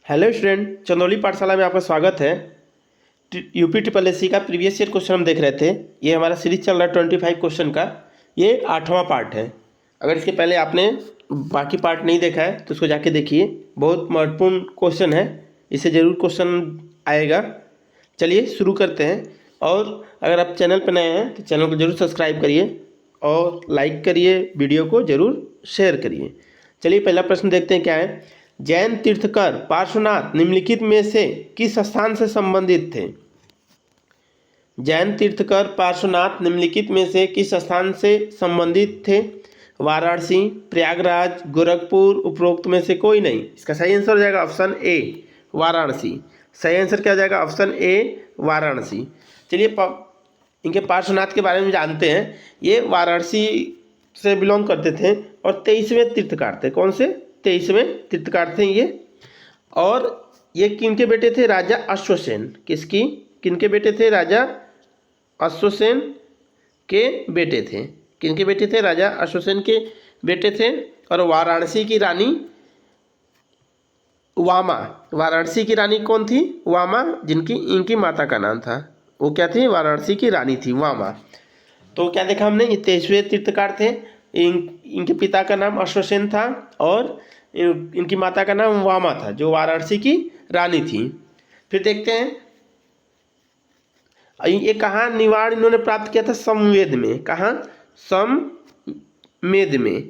Hello student, Chandauli पाठशाला में आपका स्वागत है। यूपी ट्रिपल एससी का प्रीवियस ईयर क्वेश्चन हम देख रहे थे। ये हमारा सीरीज चल रहा है 25 क्वेश्चन का। ये 8वां पार्ट है। अगर इसके पहले आपने बाकी पार्ट नहीं देखा है तो उसको जाके देखिए, बहुत महत्वपूर्ण क्वेश्चन है, इससे ज़रूर क्वेश्चन आएगा। चलिए शुरू करते हैं। और अगर आप चैनल पर नए हैं तो चैनल को ज़रूर सब्सक्राइब करिए और लाइक करिए, वीडियो को ज़रूर शेयर करिए। चलिए पहला प्रश्न देखते हैं क्या है। जैन तीर्थकर पार्श्वनाथ निम्नलिखित में से किस स्थान से संबंधित थे? जैन तीर्थकर पार्श्वनाथ निम्नलिखित में से किस स्थान से संबंधित थे? वाराणसी, प्रयागराज, गोरखपुर, उपरोक्त में से कोई नहीं। इसका सही आंसर हो जाएगा ऑप्शन ए, वाराणसी। सही आंसर क्या हो जाएगा? Option A, Varanasi. चलिए इनके पार्श्वनाथ के बारे में जानते हैं। ये वाराणसी से बिलोंग करते थे और 23वें तीर्थकार थे। कौन से? 23वें तीर्थकार थे ये। और ये किनके बेटे थे? राजा अश्वसेन। किसकी? किनके बेटे थे? राजा अश्वसेन के बेटे थे। किनके बेटे थे? राजा अश्वसेन के बेटे थे। और वाराणसी की रानी वामा। वाराणसी की रानी कौन थी? वामा, जिनकी इनकी माता का नाम था। वो क्या थी? वाराणसी की रानी थी वामा। तो क्या देखा हमने? ये 23वें तीर्थकार थे। इनके पिता का नाम अश्वसेन था और इनकी माता का नाम वामा था, जो वाराणसी की रानी थी। फिर देखते हैं ये कहाँ निवाण इन्होंने प्राप्त किया था? समवेद में। कहाँ? समवेद में।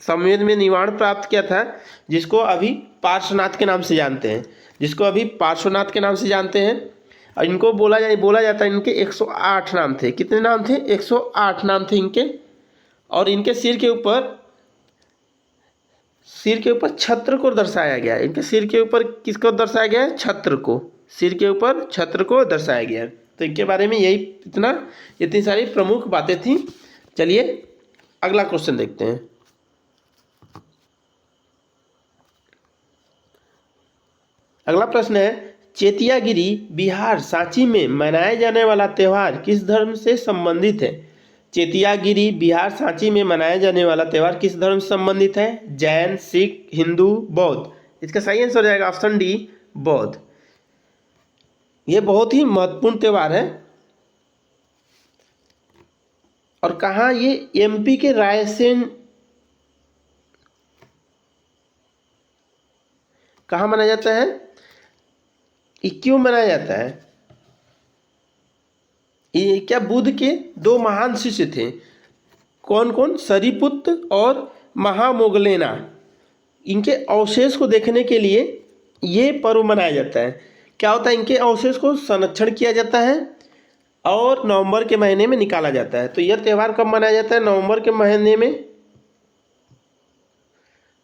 समवेद में निवाण प्राप्त किया था, जिसको अभी पार्श्वनाथ के नाम से जानते हैं। जिसको अभी पार्श्वनाथ के नाम से जानते हैं। और इनको बोला जाता है, इनके 108 नाम थे। कितने नाम थे? 108 नाम थे इनके। और इनके सिर के ऊपर छत्र को दर्शाया गया है। इनके सिर के ऊपर किसको दर्शाया गया है? छत्र को। सिर के ऊपर छत्र को दर्शाया गया है। तो इनके बारे में यही इतनी सारी प्रमुख बातें थी। चलिए अगला क्वेश्चन देखते हैं। अगला प्रश्न है, चेतियागिरी बिहार सांची में मनाया जाने वाला त्यौहार किस धर्म से संबंधित है? चेतियागिरी बिहार सांची में मनाया जाने वाला त्यौहार किस धर्म से संबंधित है? जैन, सिख, हिंदू, बौद्ध। इसका सही आंसर हो जाएगा ऑप्शन डी, बौद्ध। यह बहुत ही महत्वपूर्ण त्यौहार है। और कहाँ? ये एमपी के रायसेन। कहाँ मनाया जाता है? ये क्यों मनाया जाता है? ये क्या बुद्ध के 2 महान शिष्य थे। कौन कौन? सरीपुत्र और महामोगलेना। इनके अवशेष को देखने के लिए ये पर्व मनाया जाता है। क्या होता है? इनके अवशेष को संरक्षण किया जाता है और नवंबर के महीने में निकाला जाता है। तो यह त्यौहार कब मनाया जाता है? नवंबर के महीने में।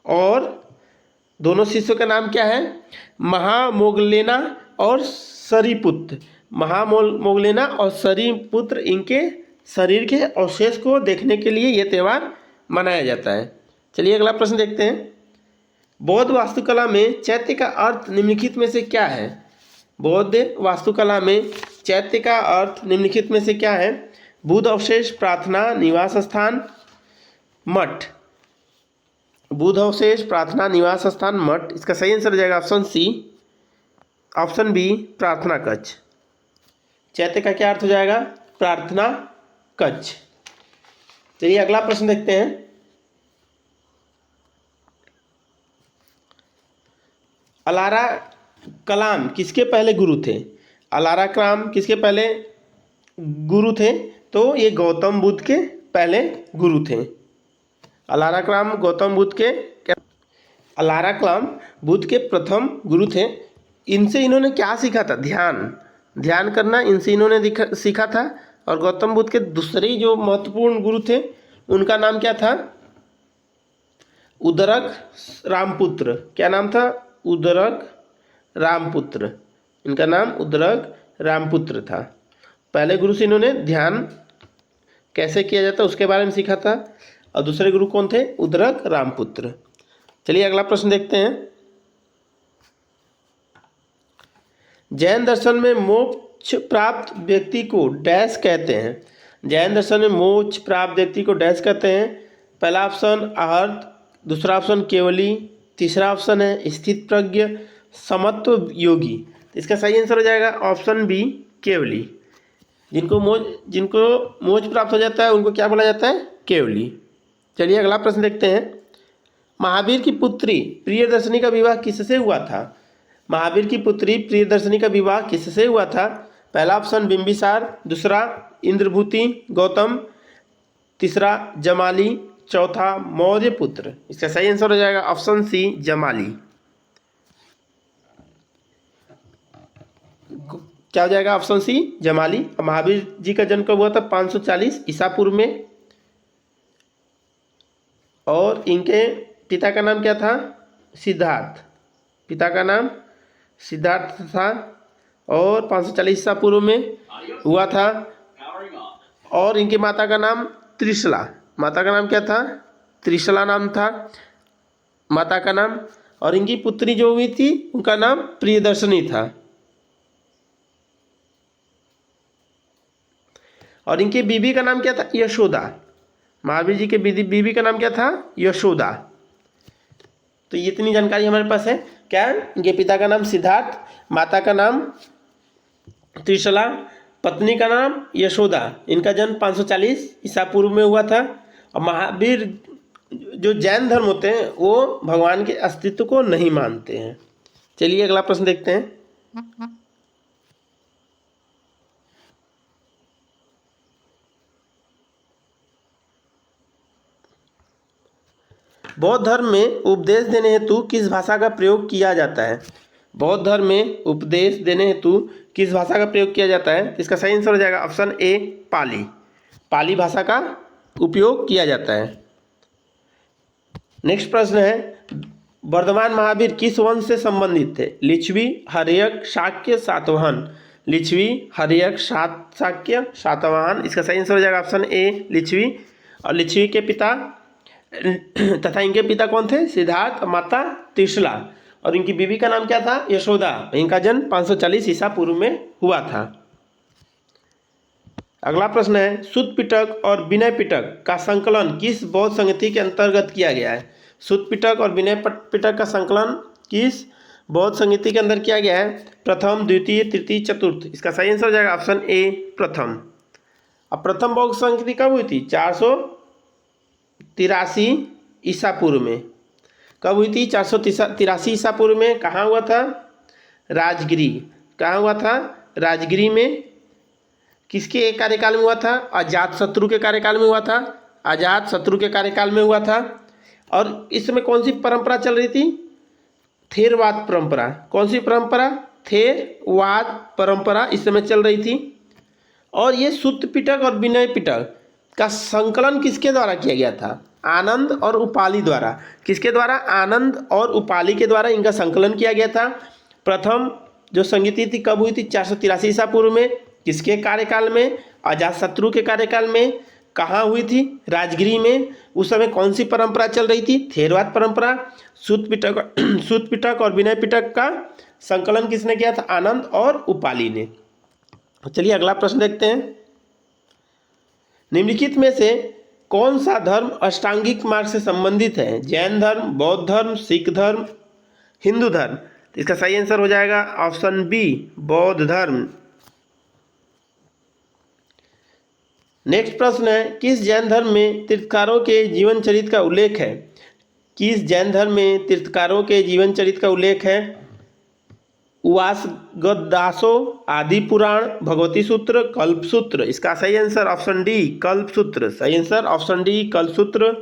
और दोनों शिष्यों का नाम क्या है? महामोगलेना और सरीपुत्र। महामोगलेना और सरीपुत्र, इनके शरीर के अवशेष को देखने के लिए यह त्यौहार मनाया जाता है। चलिए अगला प्रश्न देखते हैं। बौद्ध वास्तुकला में चैत्य का अर्थ निम्नलिखित में से क्या है? बौद्ध वास्तुकला में चैत्य का अर्थ निम्नलिखित में से क्या है? बुद्ध अवशेष, प्रार्थना, निवास स्थान, मठ। बुद्ध अवशेष, प्रार्थना, निवास स्थान, मठ। इसका सही आंसर हो जाएगा ऑप्शन सी। ऑप्शन बी, प्रार्थना कक्ष। चैत्य का क्या अर्थ हो जाएगा? प्रार्थना कक्ष। चलिए अगला प्रश्न देखते हैं। अलारा कलाम किसके पहले गुरु थे? अलारा कलाम किसके पहले गुरु थे? तो ये गौतम बुद्ध के पहले गुरु थे। अलारा कलाम गौतम बुद्ध के अलारा कलाम बुद्ध के प्रथम गुरु थे। इनसे इन्होंने क्या सीखा था? ध्यान करना इनसे इन्होंने सीखा था। और गौतम बुद्ध के दूसरे जो महत्वपूर्ण गुरु थे, उनका नाम क्या था? उदरक रामपुत्र। क्या नाम था? उदरक रामपुत्र। इनका नाम उदरक रामपुत्र था। पहले गुरु से इन्होंने ध्यान कैसे किया जाता है उसके बारे में सीखा था। और दूसरे गुरु कौन थे? उदरक रामपुत्र। चलिए अगला प्रश्न देखते हैं। जैन दर्शन में मोक्ष प्राप्त व्यक्ति को डैश कहते हैं? जैन दर्शन में मोक्ष प्राप्त व्यक्ति को डैश कहते हैं? पहला ऑप्शन आहर्त, दूसरा ऑप्शन केवली, तीसरा ऑप्शन है स्थित प्रज्ञ, समत्व योगी। तो इसका सही आंसर हो जाएगा ऑप्शन बी केवली। जिनको मोक्ष प्राप्त हो जाता है उनको क्या बोला जाता है? केवली। चलिए अगला प्रश्न देखते हैं। महावीर की पुत्री प्रियदर्शनी का विवाह किससे हुआ था? महावीर की पुत्री प्रियदर्शनी का विवाह किससे हुआ था? पहला ऑप्शन बिंबिसार, दूसरा इंद्रभूति गौतम, तीसरा जमाली, चौथा मौर्य पुत्र। इसका सही आंसर हो जाएगा ऑप्शन सी जमाली। क्या हो जाएगा? Option C Jamali. महावीर जी का जन्म कब हुआ था? 540 ईसा पूर्व में। और इनके पिता का नाम क्या था? सिद्धार्थ। पिता का नाम सिद्धार्थ था और 540 ईसा पूर्व में हुआ था। और इनकी माता का नाम त्रिशला। माता का नाम क्या था? त्रिशला नाम था माता का नाम। और इनकी पुत्री जो हुई थी उनका नाम प्रियदर्शनी था। और इनके बीबी का नाम क्या था? यशोदा। महावीर जी के बीबी का नाम क्या था? यशोदा। तो ये इतनी जानकारी हमारे पास है। क्या? इनके पिता का नाम सिद्धार्थ, माता का नाम त्रिशला, पत्नी का नाम यशोदा। इनका जन्म 540 ईसा पूर्व में हुआ था। और महावीर जो जैन धर्म होते हैं वो भगवान के अस्तित्व को नहीं मानते हैं। चलिए अगला प्रश्न देखते हैं। बौद्ध धर्म में उपदेश देने हेतु किस भाषा का प्रयोग किया जाता है? बौद्ध धर्म में उपदेश देने हेतु किस भाषा का प्रयोग किया जाता है? इसका सही आंसर हो जाएगा ऑप्शन ए पाली। पाली भाषा का उपयोग किया जाता है। नेक्स्ट प्रश्न है, वर्धमान महावीर किस वंश से संबंधित थे? लिच्छवी, हर्यक, शाक्य, सातवाहन। लिच्छवी, हर्यक, शाक्य, सातवाहन। इसका सही आंसर हो जाएगा ऑप्शन ए लिच्छवी। और लिच्छवी के पिता तथा इनके पिता कौन थे? सिद्धार्थ, माता त्रिशला। और इनकी बीवी का नाम क्या था? यशोदा। इनका जन्म 540 ईसा पूर्व में हुआ था। अगला प्रश्न है, सुत्त पिटक और विनय पिटक का संकलन किस बौद्ध संहिता के अंतर्गत किया गया है? सुत्त पिटक और विनय पिटक का संकलन किस बौद्ध संहिता के अंदर किया गया है? प्रथम, द्वितीय, तृतीय, चतुर्थ। इसका सही आंसर हो जाएगा ऑप्शन ए प्रथम। अब प्रथम बौद्ध संहिता कब हुई थी? 483 ईसा पूर्व में। कब हुई थी? 483 ईसा पूर्व में। कहाँ हुआ था? राजगिरी। कहाँ हुआ था? राजगिरी में। किसके कार्यकाल में हुआ था? अजातशत्रु के कार्यकाल में हुआ था। अजातशत्रु के कार्यकाल में हुआ था। और इस समय कौन सी परंपरा चल रही थी? थेरवाद परंपरा। कौन सी परंपरा? थेरवाद परंपरा इस समय चल रही थी। और ये सुत्त पिटक और विनय पिटक का संकलन किसके द्वारा किया गया था? आनंद और उपाली द्वारा। किसके द्वारा? आनंद और उपाली के द्वारा इनका संकलन किया गया था। प्रथम जो संहिता थी कब हुई थी? 483 ईसा पूर्व में। किसके कार्यकाल में? अजातशत्रु के कार्यकाल में। कहाँ हुई थी? राजगिरी में। उस समय कौन सी परंपरा चल रही थी? थेरवाद परंपरा। सुत्त पिटक और विनय पिटक का संकलन किसने किया था? आनंद और उपाली ने। चलिए अगला प्रश्न देखते हैं। निम्नलिखित में से कौन सा धर्म अष्टांगिक मार्ग से संबंधित है? जैन धर्म, बौद्ध धर्म, सिख धर्म, हिंदू धर्म। इसका सही आंसर हो जाएगा ऑप्शन बी बौद्ध धर्म। नेक्स्ट प्रश्न है, किस जैन धर्म में तीर्थकारों के जीवन चरित्र का उल्लेख है? किस जैन धर्म में तीर्थकारों के जीवन चरित्र का उल्लेख है? उवासगदासो, आदि पुराण, भगवती सूत्र, कल्प सूत्र। इसका सही आंसर ऑप्शन डी कल्प सूत्र। सही आंसर ऑप्शन डी कल्प सूत्र।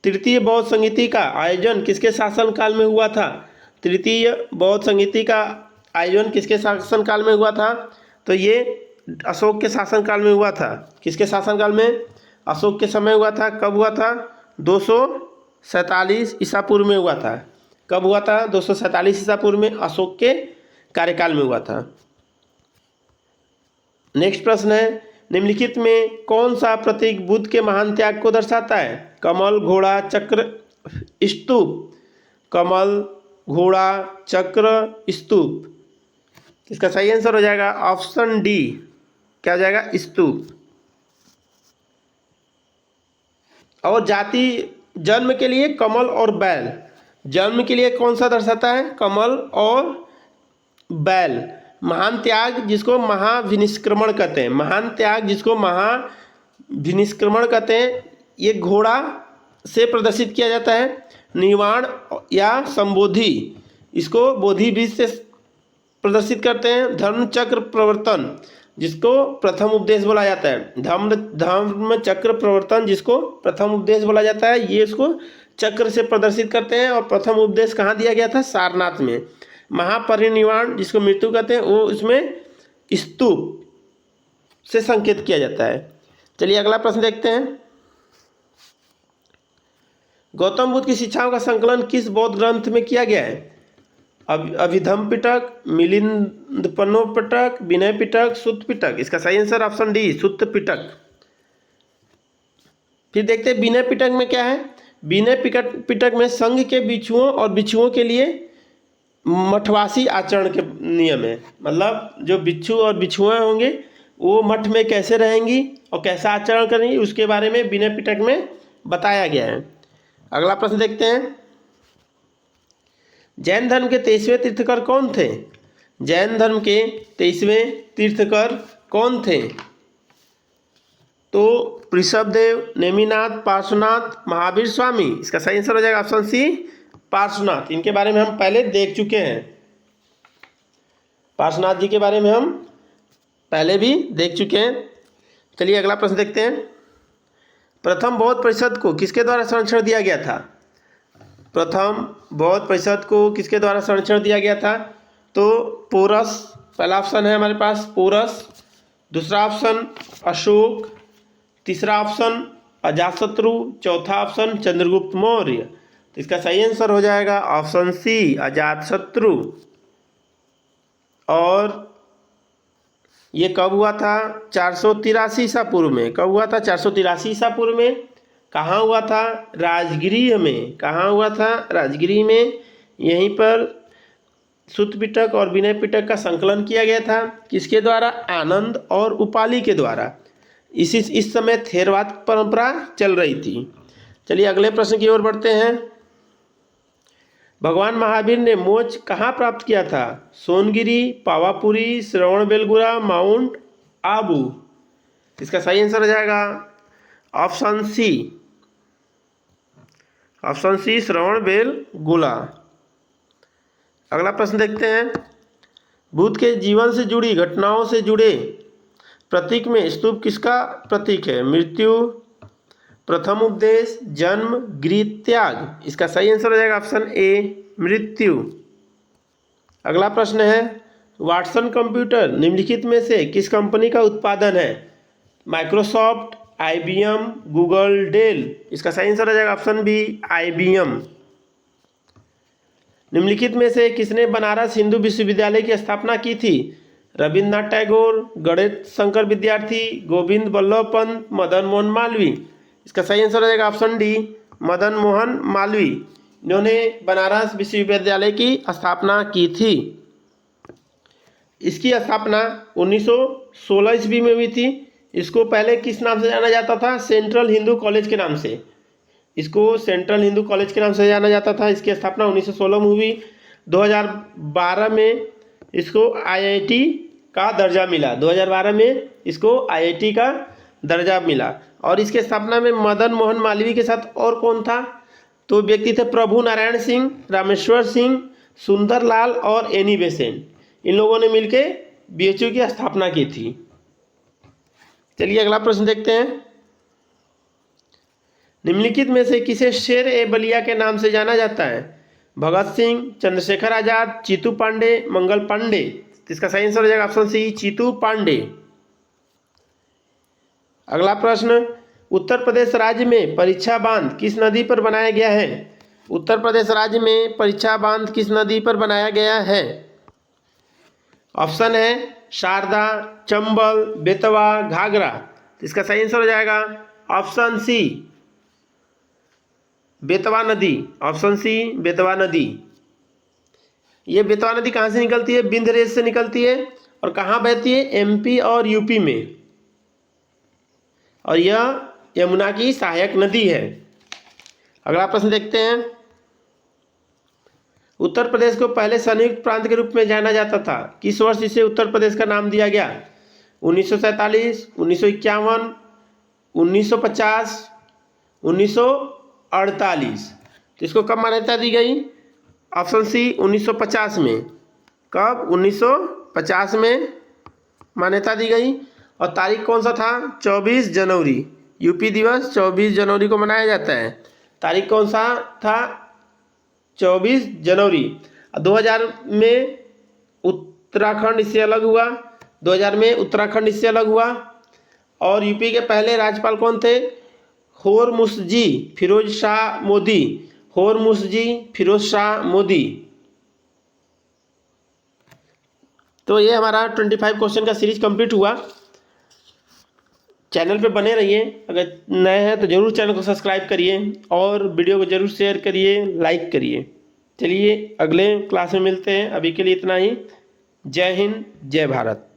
तृतीय बौद्ध संहिता का आयोजन किसके शासनकाल में हुआ था? तृतीय बौद्ध संहिता का आयोजन किसके शासनकाल में हुआ था? तो ये अशोक के शासनकाल में हुआ था। किसके शासनकाल में? अशोक के समय हुआ था। कब हुआ था? 247 ईसा पूर्व में हुआ था। कब हुआ था? 247 ईसा पूर्व में अशोक के कार्यकाल में हुआ था। नेक्स्ट प्रश्न है, निम्नलिखित में कौन सा प्रतीक बुद्ध के महान त्याग को दर्शाता है? कमल, घोड़ा, चक्र, स्तूप। कमल, घोड़ा, चक्र, स्तूप। इसका सही आंसर हो जाएगा ऑप्शन डी। क्या हो जाएगा? स्तूप। और जाति जन्म के लिए कमल और बैल जन्म के लिए कौन सा दर्शाता है? कमल और बैल। महान त्याग जिसको महाविनिष्क्रमण कहते हैं, महान त्याग जिसको महाविनिष्क्रमण कहते हैं, ये घोड़ा से प्रदर्शित किया जाता है। निर्वाण या संबोधि, इसको बोधि बीज से प्रदर्शित करते हैं। धर्म चक्र प्रवर्तन जिसको प्रथम उपदेश बोला जाता है, धर्म चक्र प्रवर्तन जिसको प्रथम उपदेश बोला जाता है, ये इसको चक्र से प्रदर्शित करते हैं। और प्रथम उपदेश कहाँ दिया गया था? सारनाथ में। महापरिनिर्वाण जिसको मृत्यु कहते हैं, वो इसमें स्तूप से संकेत किया जाता है। चलिए अगला प्रश्न देखते हैं। गौतम बुद्ध की शिक्षाओं का संकलन किस बौद्ध ग्रंथ में किया गया है? अभिधम्म पिटक, मिलिंदपनो पिटक, विनय पिटक, सुत्त पिटक। इसका सही आंसर ऑप्शन डी, सुत्त पिटक। फिर देखते हैं विनय पिटक में क्या है। विनय पिटक में संघ के भिक्षुओं और भिक्षुओं के लिए मठवासी आचरण के नियम है। मतलब जो भिक्षु और भिक्षुएं होंगे वो मठ में कैसे रहेंगी और कैसा आचरण करेंगी, उसके बारे में विनय पिटक में बताया गया है। अगला प्रश्न देखते हैं। जैन धर्म के 23वें तीर्थकर कौन थे? जैन धर्म के 23वें तीर्थकर कौन थे? तो ऋषभदेव, नेमिनाथ, पार्श्वनाथ, महावीर स्वामी। इसका सही आंसर हो जाएगा ऑप्शन सी, पार्श्वनाथ। इनके बारे में हम पहले देख चुके हैं, पार्श्वनाथ जी के बारे में हम पहले भी देख चुके हैं। चलिए अगला प्रश्न देखते हैं। प्रथम बौद्ध परिषद को किसके द्वारा संरक्षण दिया गया था? प्रथम बौद्ध परिषद को किसके द्वारा संरक्षण दिया गया था? तो पोरस, पहला ऑप्शन है हमारे पास पोरस, दूसरा ऑप्शन अशोक, तीसरा ऑप्शन अजातशत्रु, चौथा ऑप्शन चंद्रगुप्त मौर्य। तो इसका सही आंसर हो जाएगा ऑप्शन सी, अजातशत्रु। और ये कब हुआ था? 483 ईसा पूर्व में। कब हुआ था? 483 ईसा पूर्व में। कहाँ हुआ था? राजगृह में। कहाँ हुआ था? राजगृह में। यहीं पर सुत्त पिटक और विनय पिटक का संकलन किया गया था। किसके द्वारा? आनंद और उपाली के द्वारा। इस समय थेरवाद परंपरा चल रही थी। चलिए अगले प्रश्न की ओर बढ़ते हैं। भगवान महावीर ने मोक्ष कहाँ प्राप्त किया था? सोनगिरी, पावापुरी, श्रवणबेलगोला, माउंट आबू। इसका सही आंसर हो जाएगा option C, option C Shravanabelagola. अगला प्रश्न देखते हैं। बुद्ध के जीवन से जुड़ी घटनाओं से जुड़े प्रतीक में स्तूप किसका प्रतीक है? मृत्यु, प्रथम उपदेश, जन्म, गृह त्याग। इसका सही आंसर हो जाएगा ऑप्शन ए, मृत्यु। अगला प्रश्न है। वाटसन कंप्यूटर निम्नलिखित में से किस कंपनी का उत्पादन है? Microsoft, IBM, Google, Dell. इसका सही आंसर हो जाएगा ऑप्शन बी, IBM। निम्नलिखित में से किसने बनारस हिंदू विश्वविद्यालय की स्थापना की थी? रविन्द्रनाथ टैगोर, गणेश शंकर विद्यार्थी, गोविंद बल्लभ पंत, मदन मोहन मालवीय। इसका सही आंसर हो जाएगा ऑप्शन डी, मदन मोहन मालवीय। इन्होंने बनारस विश्वविद्यालय की स्थापना की थी। इसकी स्थापना 1916 ईस्वी में हुई थी। इसको पहले किस नाम से जाना जाता था? सेंट्रल हिंदू कॉलेज के नाम से। इसको सेंट्रल हिंदू कॉलेज के नाम से जाना जाता था। इसकी स्थापना 1916 में हुई। 2012 में इसको IIT का दर्जा मिला। 2012 में इसको IIT का दर्जा मिला। और इसके स्थापना में मदन मोहन मालवीय के साथ और कौन था? तो व्यक्ति थे प्रभु नारायण सिंह, रामेश्वर सिंह, सुंदरलाल और एनी बेसेंट। इन लोगों ने मिलकर BHU की स्थापना की थी। चलिए अगला प्रश्न देखते हैं। निम्नलिखित में से किसे शेर ए बलिया के नाम से जाना जाता है? भगत सिंह, चंद्रशेखर आजाद, चीतू पांडे, मंगल पांडे। इसका सही आंसर हो जाएगा ऑप्शन सी, चीतू पांडे। अगला प्रश्न। उत्तर प्रदेश राज्य में परीक्षा बांध किस नदी पर बनाया गया है? उत्तर प्रदेश राज्य में परीक्षा बांध किस नदी पर बनाया गया है? ऑप्शन है शारदा, चंबल, बेतवा, घाघरा। इसका सही आंसर हो जाएगा ऑप्शन सी, बेतवा नदी। ऑप्शन सी, बेतवा नदी। ये बेतवा नदी कहाँ से निकलती है? बिंद रेंज से निकलती है। और कहाँ बहती है? MP और UP में। और यह यमुना की सहायक नदी है। अगला प्रश्न देखते हैं। उत्तर प्रदेश को पहले संयुक्त प्रांत के रूप में जाना जाता था, किस वर्ष इसे उत्तर प्रदेश का नाम दिया गया? 1947, 1951, 1950, 1948। तो इसको कब मान्यता दी गई? ऑप्शन सी 1950 में। कब? 1950 में मान्यता दी गई। और तारीख कौन सा था? 24 जनवरी। यूपी दिवस 24 जनवरी को मनाया जाता है। तारीख कौन सा था? 24 जनवरी। 2000 में उत्तराखंड इससे अलग हुआ। 2000 में उत्तराखंड इससे अलग हुआ। और यूपी के पहले राज्यपाल कौन थे? होरमुसजी फिरोज शाह मोदी। होरमुसजी फिरोज शाह मोदी। तो ये हमारा 25 क्वेश्चन का सीरीज कंप्लीट हुआ। चैनल पे बने रहिए, अगर नए हैं तो ज़रूर चैनल को सब्सक्राइब करिए और वीडियो को ज़रूर शेयर करिए, लाइक करिए। चलिए अगले क्लास में मिलते हैं, अभी के लिए इतना ही। जय हिंद, जय भारत।